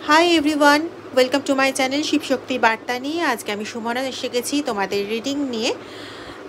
High everyone, welcome to my channel শিবশক্তির বার্তা নিয়ে। আজকে আমি সুমনা এসে গেছি তোমাদের রিডিং নিয়ে।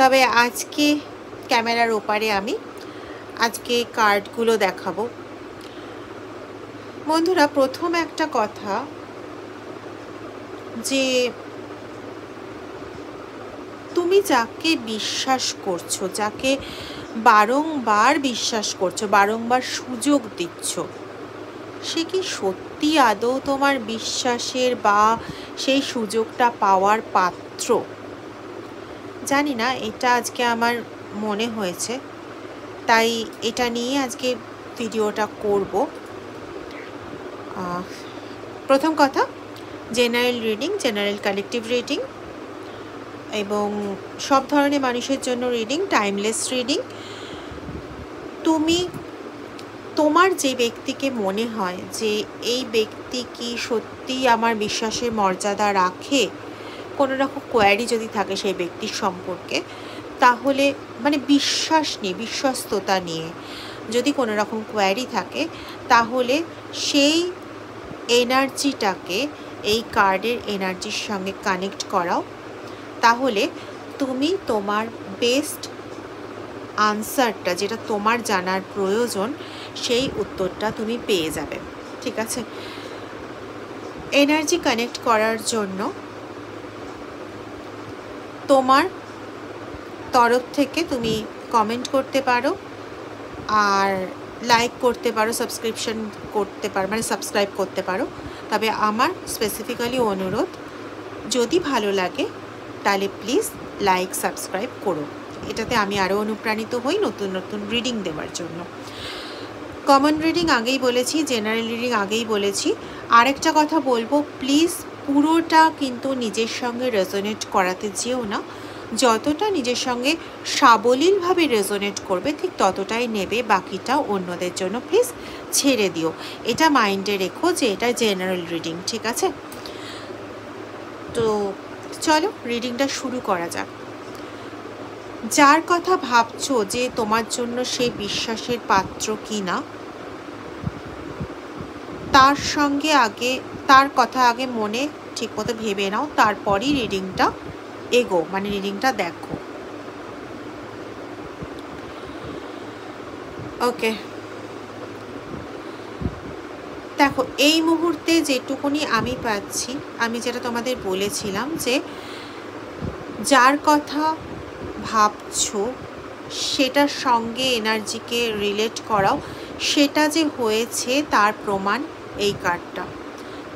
তবে আজকে ক্যামেরার ওপারে আমি আজকে কার্ডগুলো দেখাবো। বন্ধুরা, প্রথম একটা কথা, যে তুমি যাকে বিশ্বাস করছো, যাকে বারংবার বিশ্বাস করছো, বারংবার সুযোগ দিচ্ছ, সে কি সত্যি আদৌ তোমার বিশ্বাসের বা সেই সুযোগটা পাওয়ার পাত্র? জানি না, এটা আজকে আমার মনে হয়েছে, তাই এটা নিয়ে আজকে ভিডিওটা করব। প্রথম কথা, general reading, general collective reading এবং সব ধরনের মানুষের জন্য রিডিং, টাইমলেস রিডিং। তুমি তোমার যে ব্যক্তিকে মনে হয় যে এই ব্যক্তি কি সত্যি আমার বিশ্বাসের মর্যাদা রাখে, কোনো রকম কোয়ারি যদি থাকে সেই ব্যক্তির সম্পর্কে, তাহলে মানে বিশ্বাস নিয়ে, বিশ্বস্ততা নিয়ে যদি কোনো রকম কোয়ারি থাকে, তাহলে সেই এনার্জিটাকে এই কার্ডের এনার্জির সঙ্গে কানেক্ট করাও। তাহলে তুমি তোমার বেস্ট আনসারটা, যেটা তোমার জানার প্রয়োজন, সেই উত্তরটা তুমি পেয়ে যাবে। ঠিক আছে? এনার্জি কানেক্ট করার জন্য তোমার তরফ থেকে তুমি কমেন্ট করতে পারো, আর লাইক করতে পারো, সাবস্ক্রিপশন করতে পারো, মানে সাবস্ক্রাইব করতে পারো। তবে আমার স্পেসিফিক্যালি অনুরোধ, যদি ভালো লাগে তাহলে প্লিজ লাইক সাবস্ক্রাইব করো। এটাতে আমি আরও অনুপ্রাণিত হই নতুন নতুন রিডিং দেওয়ার জন্য। কমন রিডিং আগেই বলেছি, জেনারেল রিডিং আগেই বলেছি। আরেকটা কথা বলবো, প্লিজ পুরোটা কিন্তু নিজের সঙ্গে রেজোনেট করাতে যেও না। যতটা নিজের সঙ্গে সাবলীলভাবে রেজোনেট করবে ঠিক ততটাই নেবে, বাকিটা অন্যদের জন্য প্লিজ ছেড়ে দিও। এটা মাইন্ডে রেখো যে এটা জেনারেল রিডিং, ঠিক আছে? তো চলো রিডিংটা শুরু করা যাক। যার কথা ভাবছো যে তোমার জন্য সে বিশ্বাসের পাত্র কি না, তার সঙ্গে আগে তার কথা আগে মনে ঠিকমতো ভেবে নাও, তারপরই রিডিংটা এগো, মানে রিডিংটা দেখো। ওকে, দেখো এই মুহূর্তে যেটুকুনি আমি পাচ্ছি, আমি যেটা তোমাদের বলেছিলাম যে যার কথা ভাবছো সেটার সঙ্গে এনার্জিকে রিলেট করাও, সেটা যে হয়েছে তার প্রমাণ এই কার্ডটা।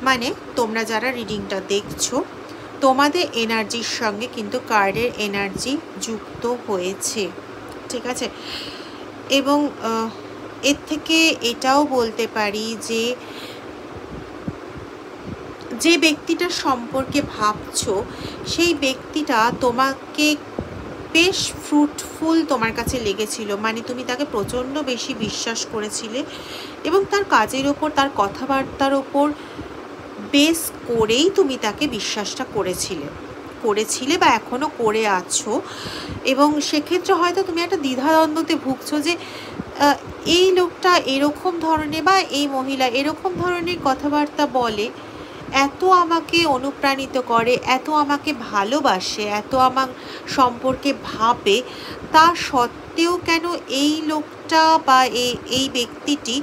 মানে তোমরা যারা রিডিংটা দেখছো, তোমাদের এনার্জির সঙ্গে কিন্তু কার্ডের এনার্জি যুক্ত হয়েছে, ঠিক আছে? এবং এর থেকে এটাও বলতে পারি যে যে ব্যক্তিটার সম্পর্কে ভাবছো সেই ব্যক্তিটা তোমাকে বেশ ফ্রুটফুল তোমার কাছে লেগেছিল, মানে তুমি তাকে প্রচণ্ড বেশি বিশ্বাস করেছিলে এবং তার কাজের ওপর, তার কথাবার্তার ওপর বেস করেই তুমি তাকে বিশ্বাসটা করেছিলে বা এখনও করে আছো। এবং সেক্ষেত্রে হয়তো তুমি একটা দ্বিধাদ্বন্দ্বতে ভুগছো যে এই লোকটা এরকম ধরনের বা এই মহিলা এরকম ধরনের কথাবার্তা বলে, এত আমাকে অনুপ্রাণিত করে, এত আমাকে ভালোবাসে, এত আমার সম্পর্কে ভাবে, তা সত্ত্বেও কেন এই লোকটা বা এই ব্যক্তিটি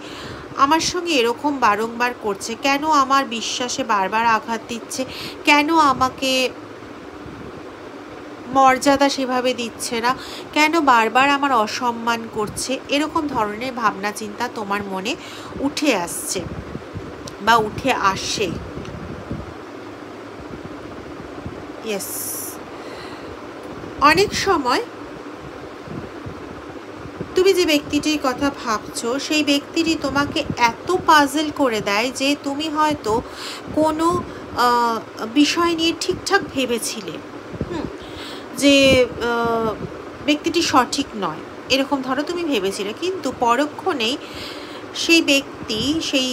আমার সঙ্গে এরকম বারংবার করছে? কেন আমার বিশ্বাসে বারবার আঘাত দিচ্ছে? কেন আমাকে মর্যাদা সেভাবে দিচ্ছে না? কেন বারবার আমার অসম্মান করছে? এরকম ধরনের ভাবনা চিন্তা তোমার মনে উঠে আসছে বা উঠে আসে। ইয়েস, অনেক সময় তুমি যে ব্যক্তিটির কথা ভাবছো সেই ব্যক্তিটি তোমাকে এত পাজল করে দেয় যে তুমি হয়তো কোনো বিষয় নিয়ে ঠিকঠাক ভেবেছিলে যে ব্যক্তিটি সঠিক নয়, এরকম ধরো তুমি ভেবেছিলে, কিন্তু পরক্ষণেই সেই ব্যক্তি, সেই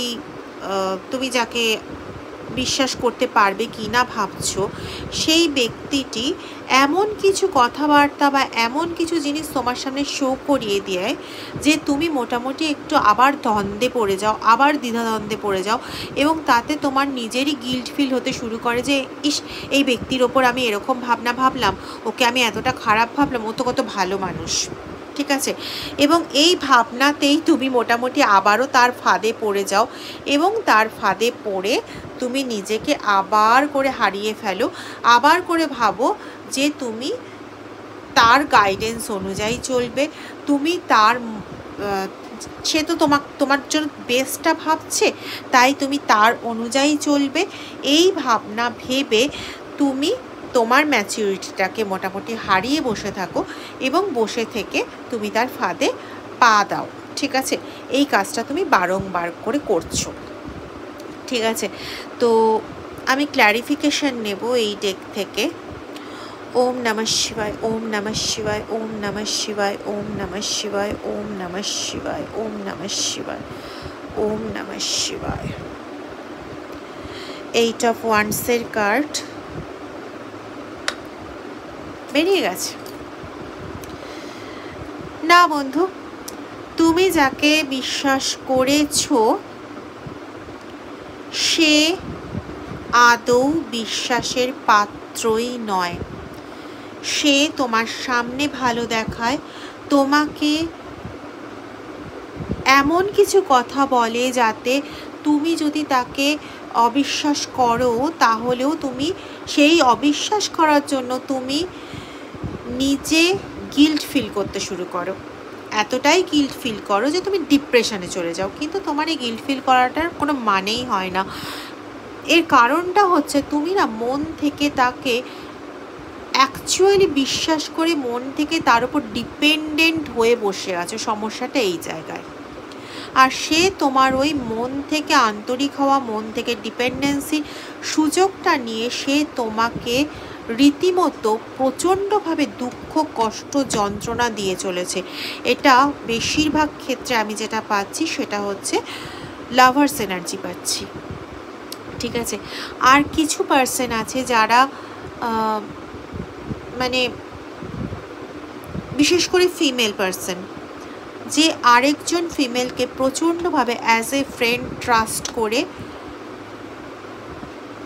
তুমি যাকে বিশ্বাস করতে পারবে কি না ভাবছো, সেই ব্যক্তিটি এমন কিছু কথাবার্তা বা এমন কিছু জিনিস তোমার সামনে শো করিয়ে দেয় যে তুমি মোটামুটি একটু আবার দ্বন্দ্বে পড়ে যাও, আবার দ্বিধাদ্বন্দ্বে পড়ে যাও, এবং তাতে তোমার নিজেরই গিল্ট ফিল হতে শুরু করে যে ইস, এই ব্যক্তির ওপর আমি এরকম ভাবনা ভাবলাম, ওকে আমি এতটা খারাপ ভাবলাম, ও তো কত ভালো মানুষ। ঠিক আছে, এবং এই ভাবনাতেই তুমি মোটামুটি আবারও তার ফাঁদে পড়ে যাও, এবং তার ফাঁদে পড়ে তুমি নিজেকে আবার করে হারিয়ে ফেলো, আবার করে ভাবো যে তুমি তার গাইডেন্স অনুযায়ী চলবে, তুমি তার সে তো তোমার জন্য বেস্টটা ভাবছে, তাই তুমি তার অনুযায়ী চলবে। এই ভাবনা ভেবে তুমি তোমার ম্যাচিউরিটিটাকে মোটামুটি হারিয়ে বসে থাকো, এবং বসে থেকে তুমি তার ফাঁদে পা দাও। ঠিক আছে, এই কাজটা তুমি বারংবার করে করছো। ঠিক আছে, তো আমি ক্ল্যারিফিকেশন নেব এই ডেক থেকে। ওম নমঃ শিবায়, ওম নমঃ শিবায়, ওম নমঃ শিবায়, ওম নমঃ শিবায়, ওম নমঃ শিবায়, ওম নমঃ শিবায়, ওম নমঃ শিবায়। 8 অফ ওয়ান্ডসের কার্ড বেরিয়ে গেছে। না বন্ধু, তুমি যাকে বিশ্বাস করেছো সে আদৌ বিশ্বাসের পাত্রই নয়। সে তোমার সামনে ভালো দেখায়, তোমাকে এমন কিছু কথা বলে যাতে তুমি যদি তাকে অবিশ্বাস করো, তাহলেও তুমি সেই অবিশ্বাস করার জন্য তুমি নিজে গিল্ট ফিল করতে শুরু করো, এতটাই গিল্ট ফিল করো যে তুমি ডিপ্রেশনে চলে যাও। কিন্তু তোমার এই গিল্ট ফিল করাটার কোনো মানেই হয় না। এর কারণটা হচ্ছে তুমি না মন থেকে তাকে অ্যাকচুয়ালি বিশ্বাস করে মন থেকে তার উপর ডিপেন্ডেন্ট হয়ে বসে আছো। সমস্যাটা এই জায়গায়। আর সে তোমার ওই মন থেকে আন্তরিক হওয়া, মন থেকে ডিপেন্ডেন্সির সুযোগটা নিয়ে সে তোমাকে রীতিমতো প্রচণ্ডভাবে দুঃখ, কষ্ট, যন্ত্রণা দিয়ে চলেছে। এটা বেশিরভাগ ক্ষেত্রে আমি যেটা পাচ্ছি সেটা হচ্ছে লাভার্স এনার্জি পাচ্ছি। ঠিক আছে, আর কিছু পার্সন আছে যারা মানে বিশেষ করে ফিমেল পার্সন, যে আরেকজন ফিমেলকে প্রচণ্ডভাবে অ্যাজ এ ফ্রেন্ড ট্রাস্ট করে,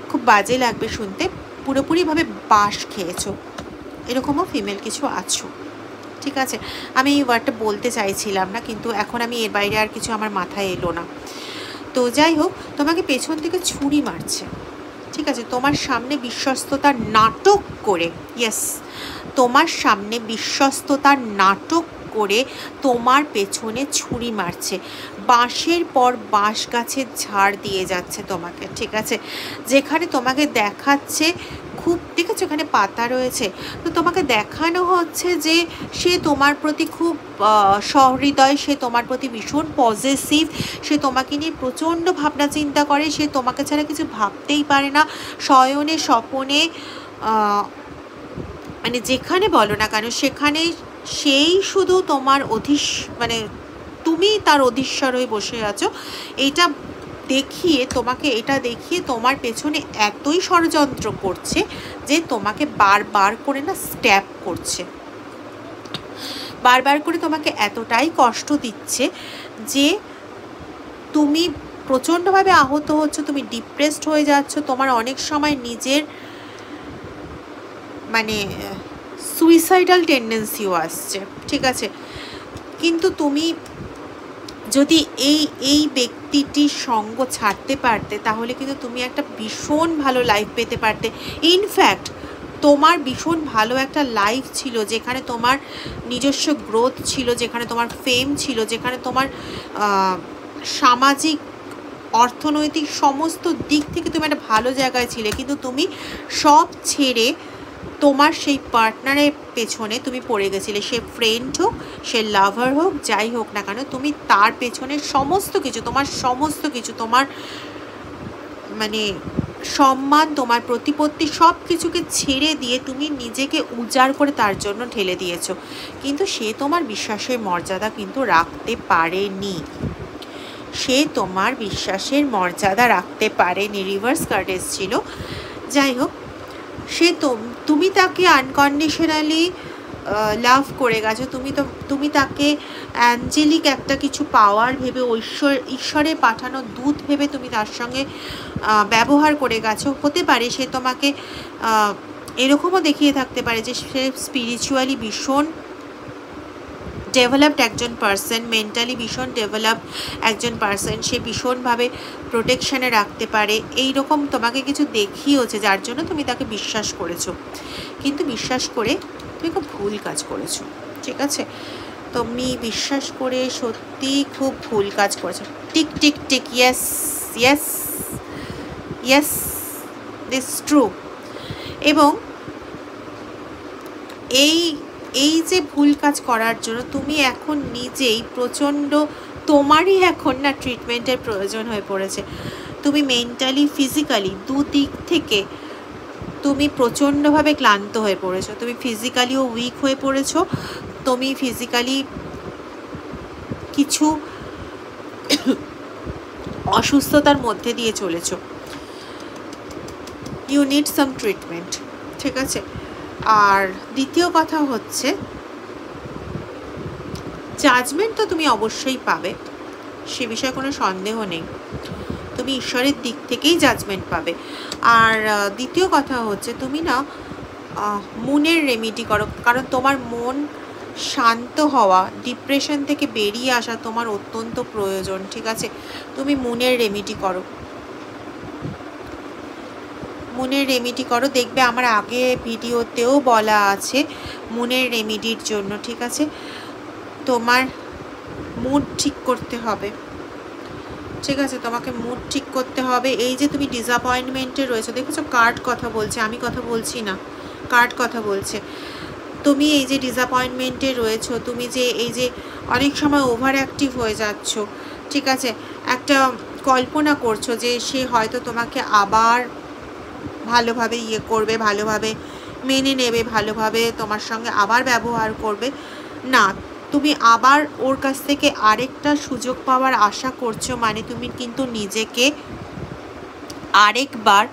খুব বাজে লাগবে শুনতে, পুরোপুরিভাবে বাস খেয়েছো, এরকমও ফিমেল কিছু আছো। ঠিক আছে, আমি এই ওয়ার্ডটা বলতে চাইছিলাম না, কিন্তু এখন আমি এর বাইরে আর কিছু আমার মাথায় এলো না। তো যাই হোক, তোমাকে পেছন থেকে ছুরি মারছে। ঠিক আছে, তোমার সামনে বিশ্বস্ততার নাটক করে, ইয়েস, তোমার সামনে বিশ্বস্ততার নাটক করে তোমার পেছনে ছুরি মারছে, বাঁশের পর বাঁশ গাছের ঝাড় দিয়ে যাচ্ছে তোমাকে। ঠিক আছে, যেখানে তোমাকে দেখাচ্ছে খুব, ঠিক আছে, ওখানে পাতা রয়েছে, তো তোমাকে দেখানো হচ্ছে যে সে তোমার প্রতি খুব সহৃদয়, সে তোমার প্রতি ভীষণ পজিটিভ, সে তোমাকে নিয়ে প্রচণ্ড ভাবনা চিন্তা করে, সে তোমাকে ছাড়া কিছু ভাবতেই পারে না, শয়নে স্বপনে মানে যেখানে বলো না কেন সেখানে সেই শুধু তোমার মানে তুমি তার অধীশ্বর হয়ে বসে আছো। এইটা দেখিয়ে, তোমাকে এটা দেখিয়ে তোমার পেছনে এতই ষড়যন্ত্র করছে যে তোমাকে বারবার করে না স্ট্যাপ করছে, বারবার করে তোমাকে এতটাই কষ্ট দিচ্ছে যে তুমি প্রচণ্ডভাবে আহত হচ্ছ, তুমি ডিপ্রেসড হয়ে যাচ্ছ, তোমার অনেক সময় নিজের মানে সুইসাইডাল টেন্ডেন্সিও আসছে। ঠিক আছে, কিন্তু তুমি যদি এই ব্যক্তিটির সঙ্গ ছাড়তে পারতে, তাহলে কিন্তু তুমি একটা ভীষণ ভালো লাইফ পেতে পারতে। ইনফ্যাক্ট তোমার ভীষণ ভালো একটা লাইফ ছিল, যেখানে তোমার নিজস্ব গ্রোথ ছিল, যেখানে তোমার ফেম ছিল, যেখানে তোমার সামাজিক, অর্থনৈতিক সমস্ত দিক থেকে তুমি একটা ভালো জায়গায় ছিলে। কিন্তু তুমি সব ছেড়ে তোমার সেই পার্টনারের পেছনে তুমি পড়ে গেছিলে, সে ফ্রেন্ড হোক, সে লাভার হোক, যাই হোক না কেন, তুমি তার পেছনে সমস্ত কিছু, তোমার সমস্ত কিছু, তোমার মানে সম্মান, তোমার প্রতিপত্তি, সব কিছুকে ছেড়ে দিয়ে তুমি নিজেকে উজাড় করে তার জন্য ঢেলে দিয়েছো। কিন্তু সে তোমার বিশ্বাসের মর্যাদা কিন্তু রাখতে পারেনি। সে তোমার বিশ্বাসের মর্যাদা রাখতে পারেনি। রিভার্স কার্ড এসেছিল। যাই হোক, সে তুমি তাকে আনকন্ডিশনালি লাভ করে গেছো। তুমি তাকে অ্যাঞ্জেলিক একটা কিছু পাওয়ার ভেবে, ঈশ্বরের পাঠানো দূত ভেবে তুমি তার সঙ্গে ব্যবহার করে গেছো। হতে পারে সে তোমাকে এরকমও দেখিয়ে থাকতে পারে যে সে স্পিরিচুয়ালি ভীষণ ডেভেলপড একজন পার্সন, মেন্টালি ভীষণ ডেভেলপড একজন পার্সন। সে ভীষণভাবে প্রোটেকশানে রাখতে পারে, এই রকম তোমাকে কিছু দেখিয়েছে, যার জন্য তুমি তাকে বিশ্বাস করেছো। কিন্তু বিশ্বাস করে তুমি খুব ভুল কাজ করেছো। ঠিক আছে, তুমি বিশ্বাস করে সত্যি খুব ভুল কাজ করেছো। Tick tick tick, yes yes yes, this true. এবং এই যে ভুল কাজ করার জন্য তুমি এখন নিজেই প্রচণ্ড, তোমারই এখন না ট্রিটমেন্টের প্রয়োজন হয়ে পড়েছে। তুমি মেন্টালি ফিজিক্যালি দুদিক থেকে তুমি প্রচণ্ডভাবে ক্লান্ত হয়ে পড়েছো। তুমি ফিজিক্যালিও উইক হয়ে পড়েছো। তুমি ফিজিক্যালি কিছু অসুস্থতার মধ্যে দিয়ে চলেছো। You need some treatment. ঠিক আছে, আর দ্বিতীয় কথা হচ্ছে জাজমেন্ট তো তুমি অবশ্যই পাবে, সে বিষয়ে কোনো সন্দেহ নেই। তুমি ঈশ্বরের দিক থেকেই জাজমেন্ট পাবে। আর দ্বিতীয় কথা হচ্ছে তুমি না মনের রেমিডি করো, কারণ তোমার মন শান্ত হওয়া, ডিপ্রেশন থেকে বেরিয়ে আসা তোমার অত্যন্ত প্রয়োজন। ঠিক আছে, তুমি মনের রেমিডি করো, মনের রেমিডি করো। দেখবে আমার আগে ভিডিওতেও বলা আছে মনের রেমিডির জন্য। ঠিক আছে, তোমার মুড ঠিক করতে হবে। ঠিক আছে, তোমাকে মুড ঠিক করতে হবে। এই যে তুমি ডিসঅ্যাপয়েন্টমেন্টে রয়েছো, দেখেছো কার্ড কথা বলছে, আমি কথা বলছি না, কার্ড কথা বলছে। তুমি এই যে ডিসঅ্যাপয়েন্টমেন্টে রয়েছো, তুমি যে এই যে অনেক সময় ওভার অ্যাক্টিভ হয়ে যাচ্ছ। ঠিক আছে, একটা কল্পনা করছো যে সে হয়তো তোমাকে আবার ভালোভাবে করবে, ভালোভাবে মেনে নেবে, ভালোভাবে তোমার সঙ্গে আবার ব্যবহার করবে। না, তুমি আবার ওর কাছ থেকে আরেকটা সুযোগ পাওয়ার আশা করছো, মানে তুমি কিন্তু নিজেকে আরেকবার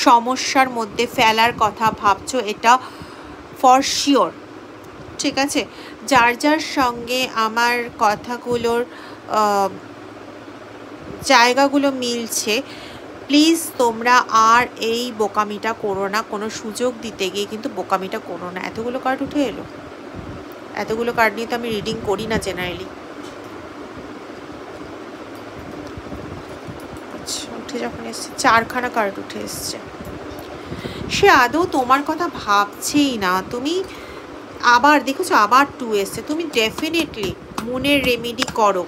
সমস্যার মধ্যে ফেলার কথা ভাবছো, এটা ফর শিওর। ঠিক আছে, যার যার সঙ্গে আমার কথাগুলোর জায়গাগুলো মিলছে, প্লিজ তোমরা আর এই বোকামিটা করো না। কোনো সুযোগ দিতে গিয়ে কিন্তু বোকামিটা করো না। এতগুলো কার্ড উঠে এলো, এতগুলো কার্ড নিয়ে তো আমি রিডিং করি না জেনারেলি। আচ্ছা, উঠে যখন এসছে 4খানা কার্ড উঠে এসছে, সে আদৌ তোমার কথা ভাবছেই না। তুমি আবার দেখেছো আবার 2 এসছে। তুমি ডেফিনেটলি মনের রেমেডি করো।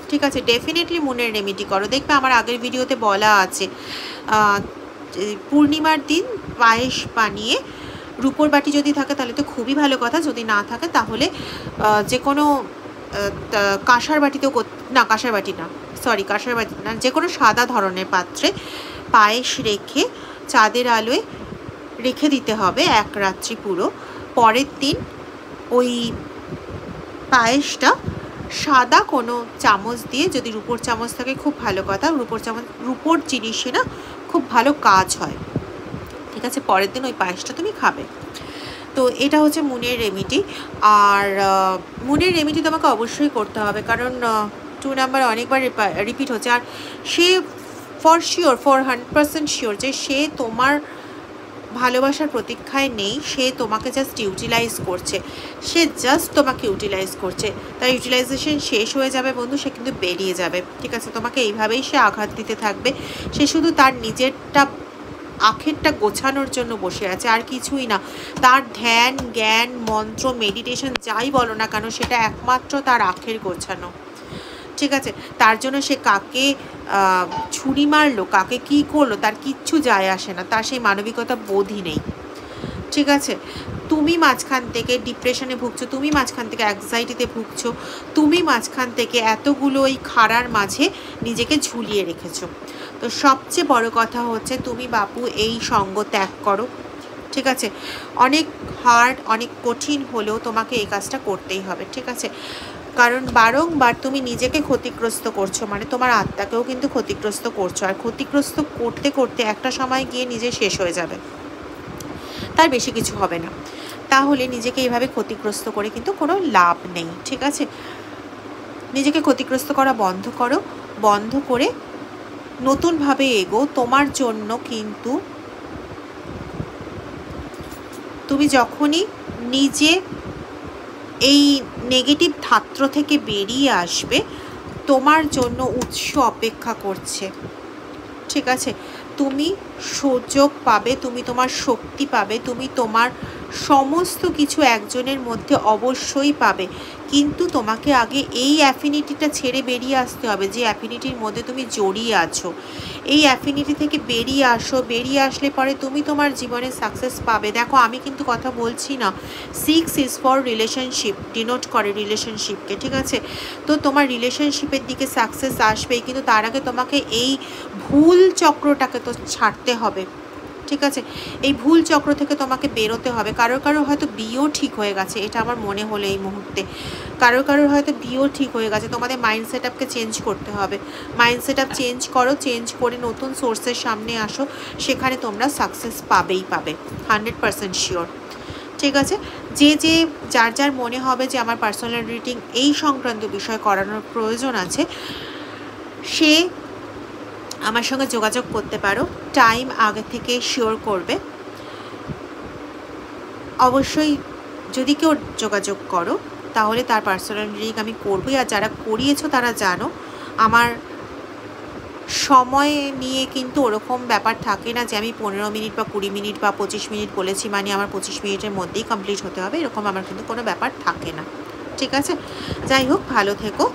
ঠিক আছে, ডেফিনেটলি মনের রেমেডি করো। দেখবে আমার আগের ভিডিওতে বলা আছে পূর্ণিমার দিন পায়েস বানিয়ে, রূপোর বাটি যদি থাকে তাহলে তো খুবই ভালো কথা, যদি না থাকে তাহলে যে কোনো কাঁসার বাটিতেও, না কাঁসার বাটি না, সরি কাঁসার বাটি না, যে কোনো সাদা ধরনের পাত্রে পায়েস রেখে চাঁদের আলোয় রেখে দিতে হবে 1 রাত্রি পুরো। পরের দিন ওই পায়েসটা সাদা কোনো চামচ দিয়ে, যদি রূপোর চামচ থাকে খুব ভালো কথা, রূপোর জিনিসে না খুব ভালো কাজ হয়। ঠিক আছে, পরের দিন ওই পায়েসটা তুমি খাবে। তো এটা হচ্ছে মনের রেমেডি। আর মনের রেমেডি তোমাকে অবশ্যই করতে হবে, কারণ 2 নাম্বার অনেকবার রিপিট হচ্ছে। আর সে ফর শিওর, 100% শিওর যে সে তোমার ভালোবাসার প্রতীক্ষায় নেই, সে তোমাকে জাস্ট ইউটিলাইজ করছে, সে জাস্ট তোমাকে ইউটিলাইজ করছে। তার ইউটিলাইজেশন শেষ হয়ে যাবে বন্ধু, সে কিন্তু বেরিয়ে যাবে। ঠিক আছে, তোমাকে এইভাবেই সে আঘাত দিতে থাকবে। সে শুধু তার নিজেরটা আখেরটা গোছানোর জন্য বসে আছে, আর কিছুই না। তার ধ্যান, জ্ঞান, মন্ত্র, মেডিটেশন যাই বলো না কেন, সেটা একমাত্র তার আখের গোছানো। ঠিক আছে, তার জন্য সে কাকে ছুরি মারলো, কাকে কি করলো, তার কিচ্ছু যায় আসে না, তার সেই মানবিকতা বোধই নেই। ঠিক আছে, তুমি মাঝখান থেকে ডিপ্রেশনে ভুগছো, তুমি মাঝখান থেকে অ্যাংজাইটিতে ভুগছো, তুমি মাঝখান থেকে এতগুলো ওই খাড়ার মাঝে নিজেকে ঝুলিয়ে রেখেছো। তো সবচেয়ে বড় কথা হচ্ছে তুমি বাপু এই সঙ্গ ত্যাগ করো। ঠিক আছে, অনেক হার্ড, অনেক কঠিন হলেও তোমাকে এই কাজটা করতেই হবে। ঠিক আছে, কারণ বারংবার তুমি নিজেকে ক্ষতিগ্রস্ত করছো, মানে তোমার আত্মাকেও কিন্তু ক্ষতিগ্রস্ত করছো, আর ক্ষতিগ্রস্ত করতে করতে একটা সময় গিয়ে নিজে শেষ হয়ে যাবে, তার বেশি কিছু হবে না। তাহলে নিজেকে এইভাবে ক্ষতিগ্রস্ত করে কিন্তু কোনো লাভ নেই, ঠিক আছে? নিজেকে ক্ষতিগ্রস্ত করা বন্ধ করো, বন্ধ করে নতুনভাবে এগো। তোমার জন্য কিন্তু তুমি যখনই নিজে এই নেগেটিভ ধাত্র থেকে বেরিয়ে আসবে, তোমার জন্য উৎস অপেক্ষা করছে, ঠিক আছে? তুমি সুযোগ পাবে, তুমি তোমার শক্তি পাবে, তুমি তোমার সমস্ত কিছু একজনের মধ্যে অবশ্যই পাবে, কিন্তু তোমাকে আগে এই অ্যাফিনিটিটা ছেড়ে বেরিয়ে আসতে হবে, যে অ্যাফিনিটির মধ্যে তুমি জড়িয়ে আছো। এই অ্যাফিনিটি থেকে বেরিয়ে আসো, বেরিয়ে আসলে পরে তুমি তোমার জীবনে সাকসেস পাবে। দেখো, আমি কিন্তু কথা বলছি না, 6 ইজ ফর রিলেশনশিপ, ডিনোট করে রিলেশনশিপকে, ঠিক আছে? তো তোমার রিলেশনশিপের দিকে সাকসেস আসবেই, কিন্তু তার আগে তোমাকে এই ভুল চক্রটাকে তো ছাড়তে হবে, ঠিক আছে? এই ভুল চক্র থেকে তোমাকে বেরোতে হবে। কারোর হয়তো বিয়েও ঠিক হয়ে গেছে, এটা আমার মনে হলো এই মুহূর্তে। কারোর হয়তো বিয়েও ঠিক হয়ে গেছে, তোমাদের মাইন্ড সেট আপকে চেঞ্জ করতে হবে। মাইন্ড সেট আপ চেঞ্জ করো, চেঞ্জ করে নতুন সোর্সের সামনে আসো, সেখানে তোমরা সাকসেস পাবেই পাবে, 100% শিওর, ঠিক আছে? যার মনে হবে যে আমার পার্সোনাল রিডিং এই সংক্রান্ত বিষয় করানোর প্রয়োজন আছে, সে আমার সঙ্গে যোগাযোগ করতে পারো। টাইম আগে থেকে শিওর করবে অবশ্যই। যদি কেউ যোগাযোগ করো তাহলে তার পার্সোনাল রিডিং আমি করবই। আর যারা করিয়েছো তারা জানো, আমার সময় নিয়ে কিন্তু ওরকম ব্যাপার থাকে না যে আমি 15 মিনিট বা 20 মিনিট বা 25 মিনিট বলেছি মানে আমার 25 মিনিটের মধ্যেই কমপ্লিট হতে হবে, এরকম আমার কিন্তু কোনো ব্যাপার থাকে না, ঠিক আছে? যাই হোক, ভালো থেকো।